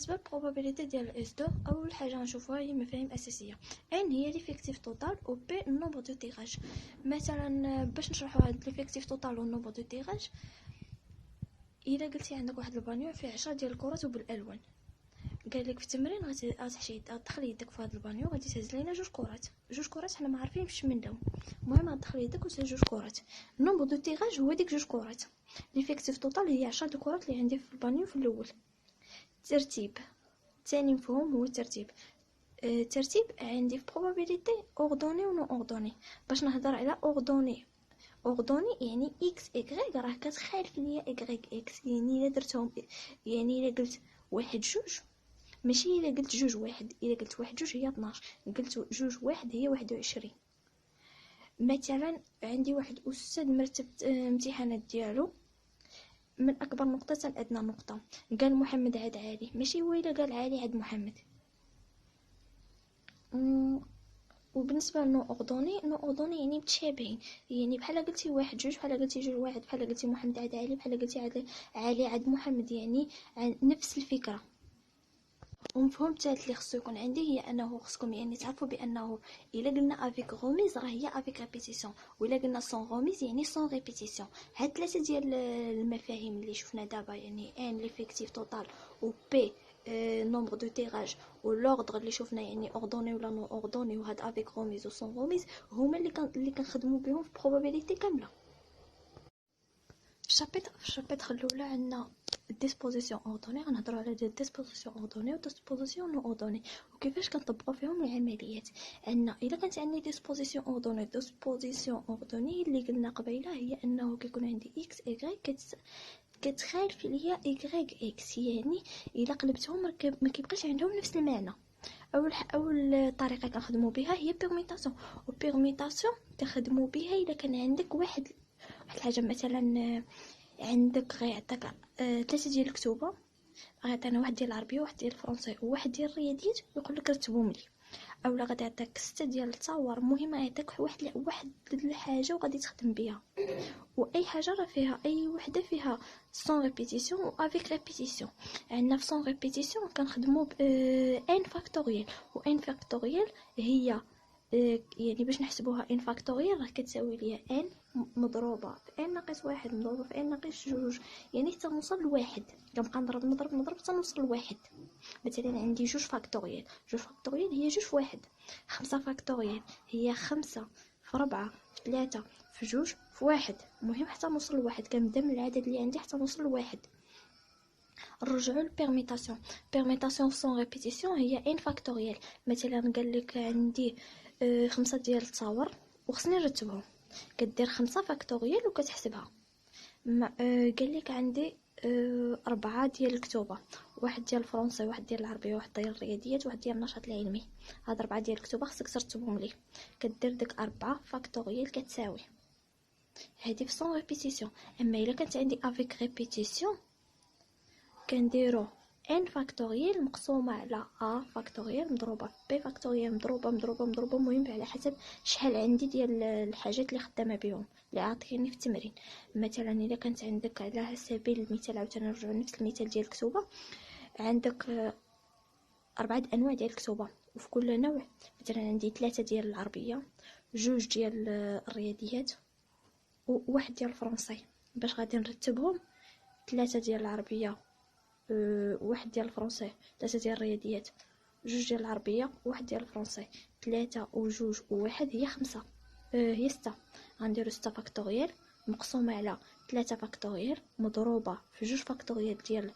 بالنسبه للبروبابيليتي ديال اس 2 اول حاجه غنشوفوها هي مفاهيم اساسيه. ان هي ليفيكتيف توتال و بي النومبر دو تيراج. مثلا باش نشرحوا هاد ليفيكتيف توتال و النومبر دو تيراج، الا قلتي عندك واحد البانيو فيه 10 ديال الكرات وبالالوان، قال لك في التمرين غتحشي تدخل يدك في هذا البانيو، غادي تهز لينا جوج كرات حنا ما عارفين فاش من لهم. المهم غتدخل يدك وتهز جوج كرات. النومبر دو تيراج هو ديك جوج كرات. ليفيكتيف توتال هي 10 د الكرات اللي عندي في البانيو في الاول. الترتيب ثاني مفهوم هو الترتيب. الترتيب عندي في probability اوردوني و نو اوردوني. باش نهضر على اوردوني يعني اكس اكغيك راه كتخالف ليا اكغيك اكس، يعني الا درتهم، يعني الا قلت واحد جوج ماشي الا قلت جوج واحد، الا قلت واحد جوج هي 12، قلت جوج واحد هي 21. مثلا عندي واحد استاذ مرتب امتحانات ديالو من اكبر نقطه لادنى نقطه، قال محمد عاد عالي، ماشي هو الا قال عالي عاد محمد. وبالنسبه لنو اوردوني يعني متشابهين، يعني بحال قلتي واحد جوج بحال قلتي جوج واحد بحال قلتي محمد عاد عالي بحال قلتي عالي عاد محمد، يعني نفس الفكره. ومفهوم الثالث اللي خصو يكون عندي هي انه خصكم يعني تعرفوا بانه الا قلنا افيك غوميز راه هي افيك ريبيتيسيون، ولا قلنا سون غوميز يعني سون ريبيتيسيون. هاد ثلاثه ديال المفاهيم اللي شفنا دابا، يعني ان ليفيكتيف توتال و بي نومبر دو تيراج و لوردر اللي شفنا يعني اوردوني ولا نو اوردوني وهاد افيك غوميز و سون غوميز، هما اللي كنخدموا بهم في probability كامله. في الشابيتر الاولى عندنا ديسبوزيسيون اوردوني، غنهضروا على ديسبوزيسيون اوردوني و ديسبوزيسيون نو اوردوني وكيفاش كنطبقوا فيهم العمليات. عندنا الا كانت عندي ديسبوزيسيون اوردوني اللي قلنا قبيله هي انه كيكون عندي اكس ايغريك كتخالف ليا ايغريك اكس، يعني الا قلبتهم ما كيبقاش عندهم نفس المعنى. اول طريقه كنخدموا بها هي بيرميتاسيون، وبيرميتاسيون تخدموا بها الا كان عندك واحد الحاجه، مثلا عندك غيعطيك 3 ديال الكتوبه، غيعطينا واحد ديال العربيه وواحد ديال الفرنسي وواحد ديال الرياضيات ويقول لك رتبهم لي، اولا غادي يعطيك 6 ديال التصاور. المهم يعطيك واحد الحاجه وغادي تخدم بها، واي حاجه راه فيها اي وحده فيها سون ريبيتيسيون و افيك ريبيتيسيون. عندنا في سون ريبيتيسيون كنخدموا ب ان فاكتوريال، و ان فاكتوريال هي يعني باش نحسبوها ان فاكتوريال راه كتساوي ليا ان مضروبه في ان ناقص واحد مضروبه في ان ناقص جوج، يعني حتى نوصل لواحد كنبقى نضرب حتى نوصل لواحد. مثلا عندي جوج فاكتوريال هي جوج في واحد. 5 فاكتوريال هي 5 في 4 في 3 في جوج في واحد. المهم حتى نوصل لواحد، كنبدا من العدد اللي عندي حتى نوصل لواحد. نرجعوا للبيرميتاسيون. بيرميتاسيون في سون ريبيتيسيون هي ان فاكتوريال. مثلا قال لك عندي 5 ديال التصاور وخصني نرتبهم، كدير 5 فاكتوريال وكتحسبها. قال لك عندي 4 ديال الكتوبه، واحد ديال الفرنسي واحد ديال العربيه واحد ديال الرياضيات واحد ديال النشاط العلمي. هاد 4 ديال الكتوبه خصك ترتبهم لي، كدير ديك 4 فاكتوريال كتساوي هادي في سون ريبيتيسيون. اما الا كانت عندي افيك ريبيتيسيون كنديرو ان فاكتوريال مقسومه على ا فاكتوريال مضروبه في بي فاكتوريال مضروبه المهم على حسب شحال عندي ديال الحاجات اللي خدامه بهم اللي عاطيني في التمرين. مثلا الا كانت عندك على سبيل المثال عاوتاني نرجعوا لنفس المثال ديال الكتوبه، عندك 4 انواع ديال الكتوبه وفي كل نوع مثلا عندي 3 ديال العربيه، 2 ديال الرياضيات وواحد ديال الفرنسي. باش غادي نرتبهم 3 ديال العربيه، واحد ديال الفرنسي، 3 ديال الرياضيات، 2 ديال العربيه واحد ديال الفرنسي، 3 و2 و1 هي 5 هي 6. غنديرو 6 فاكتوريال مقسومه على 3 فاكتوريال مضروبه في 2 فاكتوريال ديال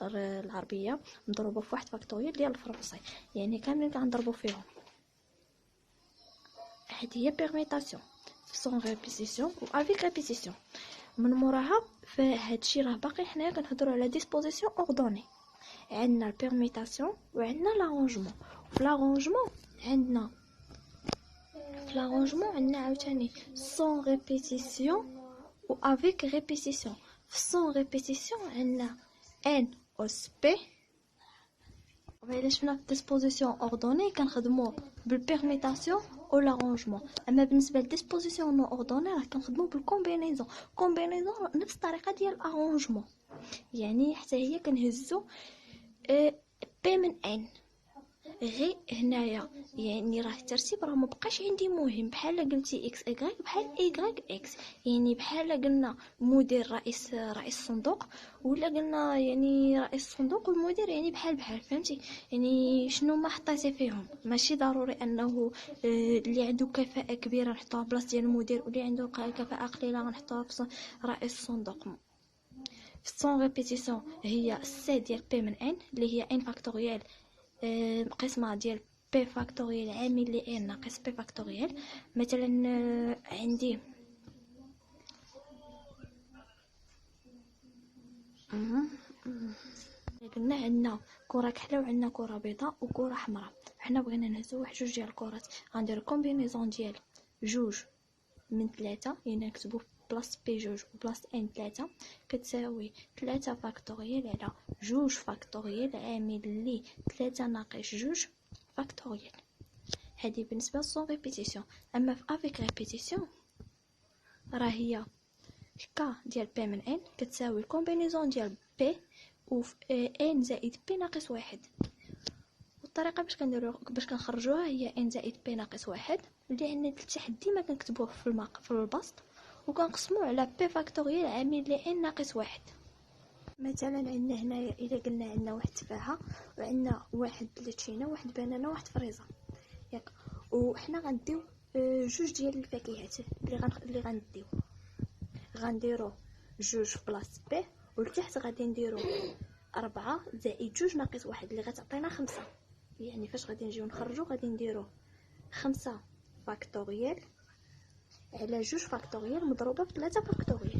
العربيه مضروبه في 1 فاكتوريال ديال الفرنسي، يعني كاملين كنضربو فيهم. هذه هي بيرميتاسيون في سون ريبيتيسيون و افيك ريبيتيسيون. من موراها فهادشي راه باقي حنايا كنهضروا على ديسبوزيسيون اوردوني. عندنا البيرميتاسيون وعندنا لارونجمون. في لارونجمون عندنا عاوتاني سون ريبيتيسيون و افيك ريبيتيسيون. في سون ريبيتيسيون عندنا ان اس بي. وإلا شفنا في ديسبوزيسيون اوردوني كنخدموا بالبيرميتاسيون او لارونجمون. اما بالنسبه للديسبوزيسيون نو اوردوني راه كنخدموا بالكومبينيزون. نفس الطريقه ديال الارونجمون، يعني حتى هي كنهزو من ان. غير هنايا يعني راه الترتيب راه مبقاش عندي مهم، بحال قلتي اكس ايغريك بحال ايغريك اكس، يعني بحال قلنا مدير رئيس الصندوق، ولا قلنا يعني رئيس الصندوق والمدير يعني بحال فهمتي. يعني شنو ما حطيتي فيهم ماشي ضروري انه اللي عنده كفاءة كبيرة نحطوها بلاصه ديال المدير، واللي عنده كفاءة قليلة غنحطوها في رئيس الصندوق. في السون ريبيتيسيون هي سي ديال بي من ان اللي هي ان فاكتوريال قسمة ديال بي فاكتوريال عامل ل ان ناقص بي فاكتوريال. مثلا عندي قلنا عندنا كرة كحلة وعندنا كرة بيضاء وكرة حمراء، حنا بغينا نهزو واحد جوج ديال الكرات. غندير كومبينيزون ديال جوج من 3، يعني نكتبو بلاص بي جوج وبلاص ان 3 كتساوي 3 فاكتوريال على جوج فاكتوريال عامل لي 3 ناقص جوج فاكتوريال. هذه بالنسبه للسون ريبيتيسيون. اما في افيك ريبيتيسيون راه هي كا ديال بي من ان كتساوي الكومبينيزون ديال بي و ان زائد بي ناقص واحد. والطريقه باش كنخرجوها هي ان زائد بي ناقص واحد اللي عندنا لتحت ديما كنكتبوه في البسط، وكنقسموه على بي فاكتوريال عامل ل ان ناقص واحد. مثلا عندنا هنايا الا قلنا عندنا واحد تفاحه وعندنا واحد لتشينا واحد بنانه واحد فريزه ياك، وحنا غنديو جوج ديال الفاكهات اللي غنديرو جوج في بلاصه بي، ولتحت غادي نديرو 4 زائد جوج ناقص واحد اللي غتعطينا 5. يعني فاش غادي نجيو نخرجو غادي نديرو 5 فاكتوريال على جوج فاكتوريال مضروبه في 3 فاكتوريال.